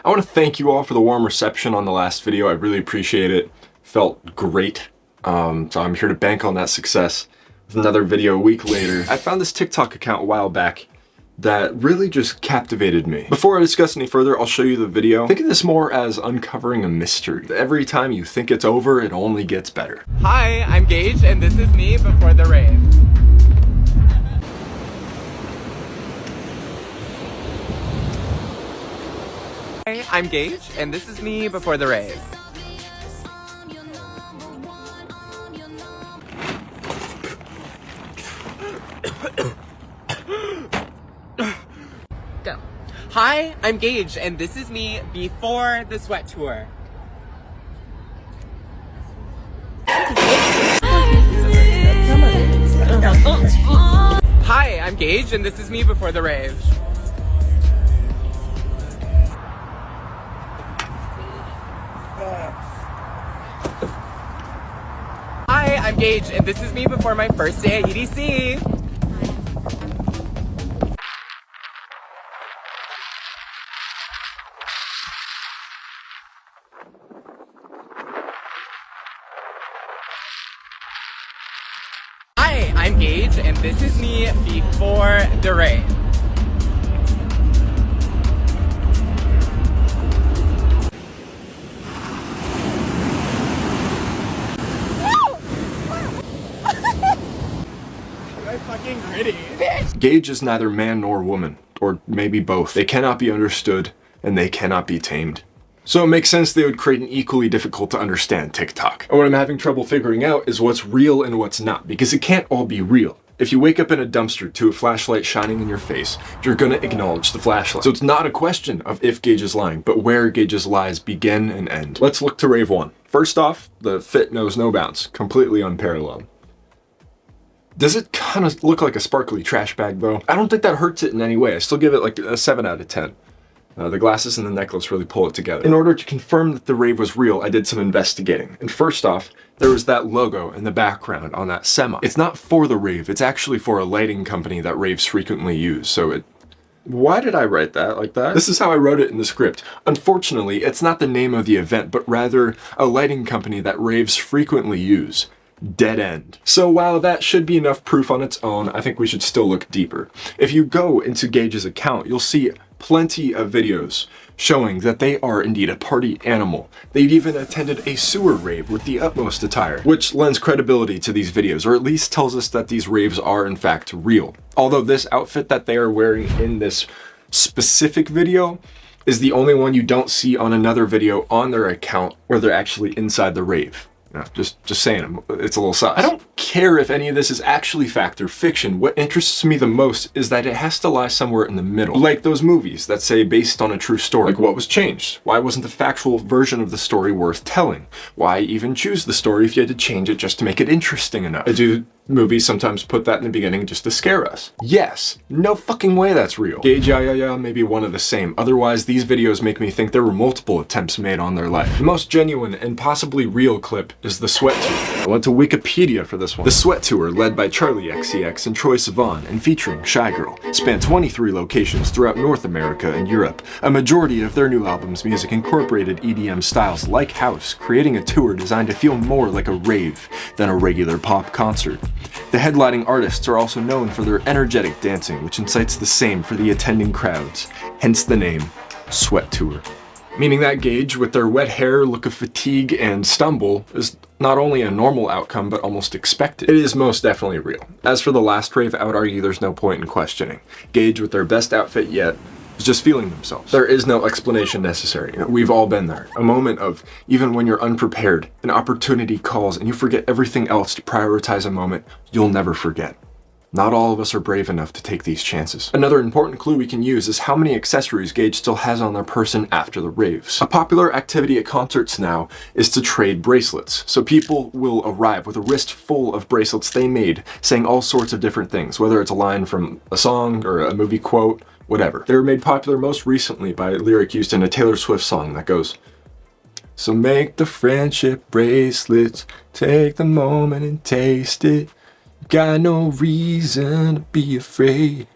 I want to thank you all for the warm reception on the last video. I really appreciate it. Felt great. So I'm here to bank on that success with another video a week later. I found this TikTok account a while back that really just captivated me. Before I discuss any further, I'll show you the video. Think of this more as uncovering a mystery. Every time you think it's over, it only gets better. Hi, I'm Gage, and this is me before the rave. Hi, I'm Gage, and this is me before the rave. Go. Hi, I'm Gage, and this is me before the sweat tour. Hi, I'm Gage, and this is me before the rave. Hi, I'm Gage, and this is me before my first day at EDC. Hi, I'm Gage, and this is me before the rave. I'm fucking gritty. Gage is neither man nor woman, or maybe both. They cannot be understood, and they cannot be tamed. So it makes sense they would create an equally difficult to understand TikTok. And what I'm having trouble figuring out is what's real and what's not, because it can't all be real. If you wake up in a dumpster to a flashlight shining in your face, you're gonna acknowledge the flashlight. So it's not a question of if Gage is lying, but where Gage's lies begin and end. Let's look to Rave 1. First off, the fit knows no bounds, completely unparalleled. Does it kind of look like a sparkly trash bag though? I don't think that hurts it in any way. I still give it like a 7 out of 10. The glasses and the necklace really pull it together. In order to confirm that the rave was real, I did some investigating. And first off, there was that logo in the background on that semi. It's not for the rave, it's actually for a lighting company that raves frequently use, so why did I write that like that? This is how I wrote it in the script. Unfortunately, it's not the name of the event, but rather a lighting company that raves frequently use. Dead end. So while that should be enough proof on its own, I think we should still look deeper. If you go into Gage's account, you'll see plenty of videos showing that they are indeed a party animal. They've even attended a sewer rave with the utmost attire, which lends credibility to these videos, or at least tells us that these raves are in fact real. Although this outfit that they are wearing in this specific video is the only one you don't see on another video on their account where they're actually inside the rave. No, just saying, it's a little sus. I don't care if any of this is actually fact or fiction. What interests me the most is that it has to lie somewhere in the middle. Like those movies that say based on a true story. Like what was changed? Why wasn't the factual version of the story worth telling? Why even choose the story if you had to change it just to make it interesting enough? Do movies sometimes put that in the beginning just to scare us? Yes. No fucking way that's real. Gage, yeah, maybe one of the same. Otherwise, these videos make me think there were multiple attempts made on their life. The most genuine and possibly real clip is the Sweat Tour. I went to Wikipedia for this one. The Sweat Tour, led by Charlie XCX and Troye Sivan, and featuring Shy Girl, spanned 23 locations throughout North America and Europe. A majority of their new album's music incorporated EDM styles like house, creating a tour designed to feel more like a rave than a regular pop concert. The headlining artists are also known for their energetic dancing, which incites the same for the attending crowds, hence the name Sweat Tour. Meaning that Gage, with their wet hair, look of fatigue, and stumble, is not only a normal outcome, but almost expected. It is most definitely real. As for the last rave, I would argue there's no point in questioning. Gage, with their best outfit yet, is just feeling themselves. There is no explanation necessary. We've all been there. A moment of, even when you're unprepared, an opportunity calls and you forget everything else to prioritize a moment you'll never forget. Not all of us are brave enough to take these chances. Another important clue we can use is how many accessories Gage still has on their person after the raves. A popular activity at concerts now is to trade bracelets. So people will arrive with a wrist full of bracelets they made, saying all sorts of different things, whether it's a line from a song or a movie quote, whatever. They were made popular most recently by a lyric used in a Taylor Swift song that goes, "So make the friendship bracelets, take the moment and taste it. Got no reason to be afraid."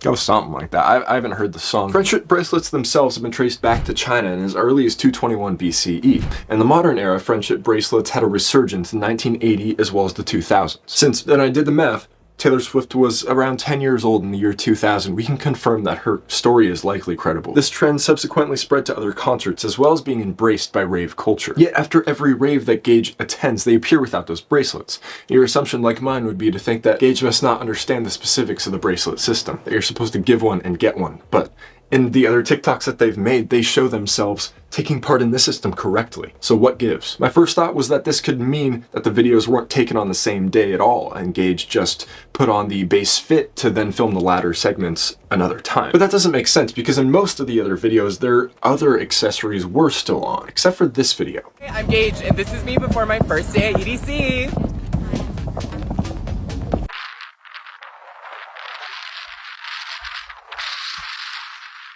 Go something like that. I haven't heard the song. Friendship bracelets themselves have been traced back to China in as early as 221 BCE. In the modern era, friendship bracelets had a resurgence in 1980 as well as the 2000s. Since then, I did the math, Taylor Swift was around 10 years old in the year 2000. We can confirm that her story is likely credible. This trend subsequently spread to other concerts as well as being embraced by rave culture. Yet after every rave that Gage attends, they appear without those bracelets. Your assumption, like mine, would be to think that Gage must not understand the specifics of the bracelet system, that you're supposed to give one and get one. But in the other TikToks that they've made, they show themselves taking part in this system correctly. So what gives? My first thought was that this could mean that the videos weren't taken on the same day at all, and Gage just put on the base fit to then film the latter segments another time. But that doesn't make sense because in most of the other videos, their other accessories were still on, except for this video. Hey, I'm Gage, and this is me before my first day at EDC.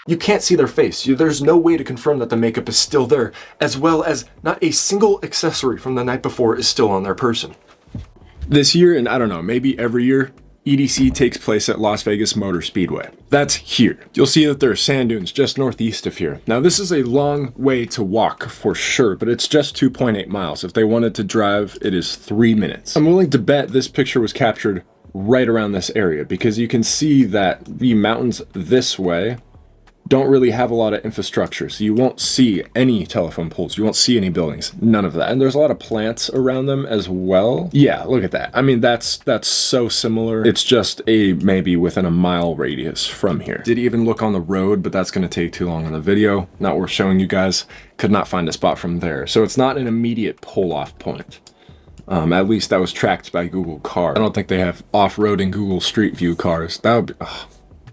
You can't see their face. There's no way to confirm that the makeup is still there, as well as not a single accessory from the night before is still on their person. This year, and I don't know, maybe every year, EDC takes place at Las Vegas Motor Speedway. That's here. You'll see that there are sand dunes just northeast of here. Now this is a long way to walk for sure, but it's just 2.8 miles. If they wanted to drive, it is 3 minutes. I'm willing to bet this picture was captured right around this area because you can see that the mountains this way don't really have a lot of infrastructure, so you won't see any telephone poles, you won't see any buildings, none of that. And there's a lot of plants around them as well. Yeah, look at that. I mean, that's so similar. It's just maybe within a mile radius from here. Did even look on the road, but that's gonna take too long on the video. Not worth showing you guys. Could not find a spot from there. So it's not an immediate pull-off point. At least that was tracked by Google Car. I don't think they have off-roading Google Street View cars. That would be,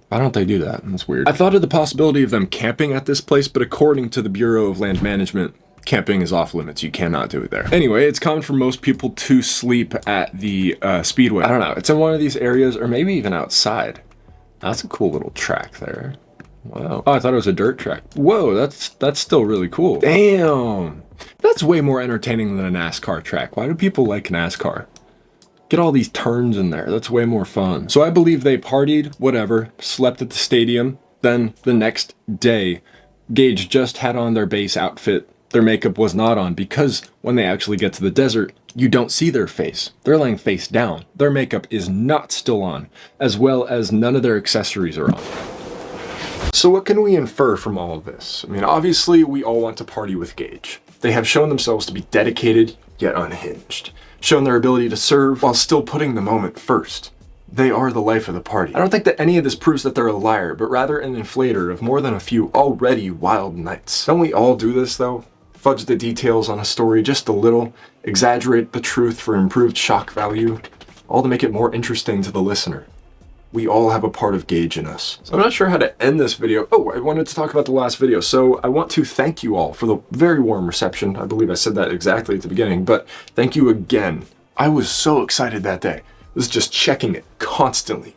why don't they do that? That's weird. I thought of the possibility of them camping at this place, but according to the Bureau of Land Management, camping is off limits. You cannot do it there. Anyway, it's common for most people to sleep at the speedway. I don't know. It's in one of these areas or maybe even outside. That's a cool little track there. Wow. Oh, I thought it was a dirt track. Whoa, that's still really cool. Damn. That's way more entertaining than a NASCAR track. Why do people like NASCAR? Get all these turns in there. That's way more fun. So I believe they partied, whatever, slept at the stadium. Then the next day, Gage just had on their base outfit. Their makeup was not on because when they actually get to the desert, you don't see their face. They're laying face down. Their makeup is not still on, as well as none of their accessories are on. So what can we infer from all of this? I mean, obviously we all want to party with Gage. They have shown themselves to be dedicated, yet unhinged. Shown their ability to serve while still putting the moment first. They are the life of the party. I don't think that any of this proves that they're a liar, but rather an inflator of more than a few already wild nights. Don't we all do this though? Fudge the details on a story just a little, exaggerate the truth for improved shock value, all to make it more interesting to the listener. We all have a part of Gage in us. So I'm not sure how to end this video. Oh, I wanted to talk about the last video. So I want to thank you all for the very warm reception. I believe I said that exactly at the beginning, but thank you again. I was so excited that day. I was just checking it constantly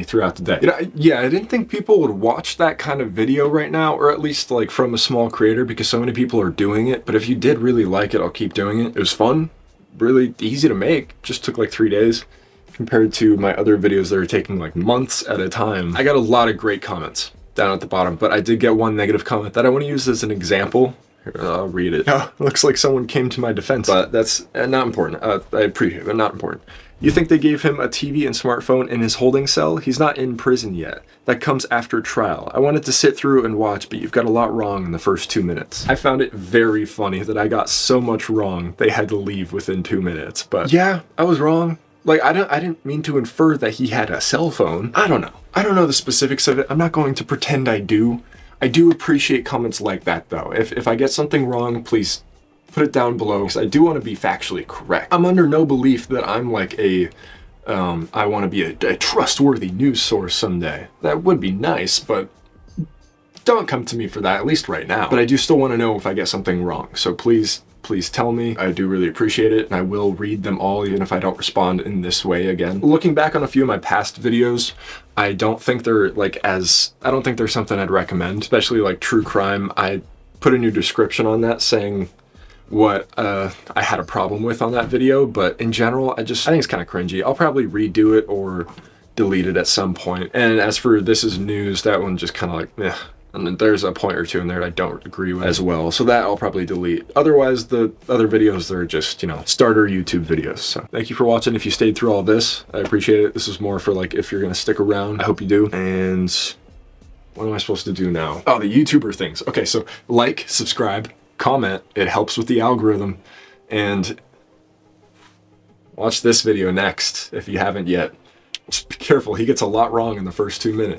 throughout the day. You know, yeah, I didn't think people would watch that kind of video right now, or at least like from a small creator because so many people are doing it. But if you did really like it, I'll keep doing it. It was fun, really easy to make. Just took like 3 days. Compared to my other videos that are taking like months at a time. I got a lot of great comments down at the bottom, but I did get one negative comment that I want to use as an example. Here, I'll read it. Oh, looks like someone came to my defense, but that's not important. I appreciate it, but not important. You think they gave him a TV and smartphone in his holding cell? He's not in prison yet. That comes after trial. I wanted to sit through and watch, but you've got a lot wrong in the first 2 minutes. I found it very funny that I got so much wrong they had to leave within 2 minutes, but yeah, I was wrong. Like, I didn't mean to infer that he had a cell phone. I don't know. I don't know the specifics of it. I'm not going to pretend I do. I do appreciate comments like that, though. If I get something wrong, please put it down below, because I do want to be factually correct. I'm under no belief that I'm like I want to be a trustworthy news source someday. That would be nice, but don't come to me for that, at least right now. But I do still want to know if I get something wrong. So please tell me. I do really appreciate it, and I will read them all even if I don't respond in this way again. Looking back on a few of my past videos, I don't think they're I don't think they're something I'd recommend, especially like true crime. I put a new description on that saying what I had a problem with on that video, but in general, I think it's kind of cringy. I'll probably redo it or deleted at some point. And as for This Is News, that one just kind of like, meh. And then there's a point or two in there I don't agree with as well. So that I'll probably delete. Otherwise, the other videos, they're just, you know, starter YouTube videos. So thank you for watching. If you stayed through all this, I appreciate it. This is more for like, if you're going to stick around, I hope you do. And what am I supposed to do now? Oh, the YouTuber things. Okay, so like, subscribe, comment. It helps with the algorithm. And watch this video next if you haven't yet. Just be careful. He gets a lot wrong in the first 2 minutes.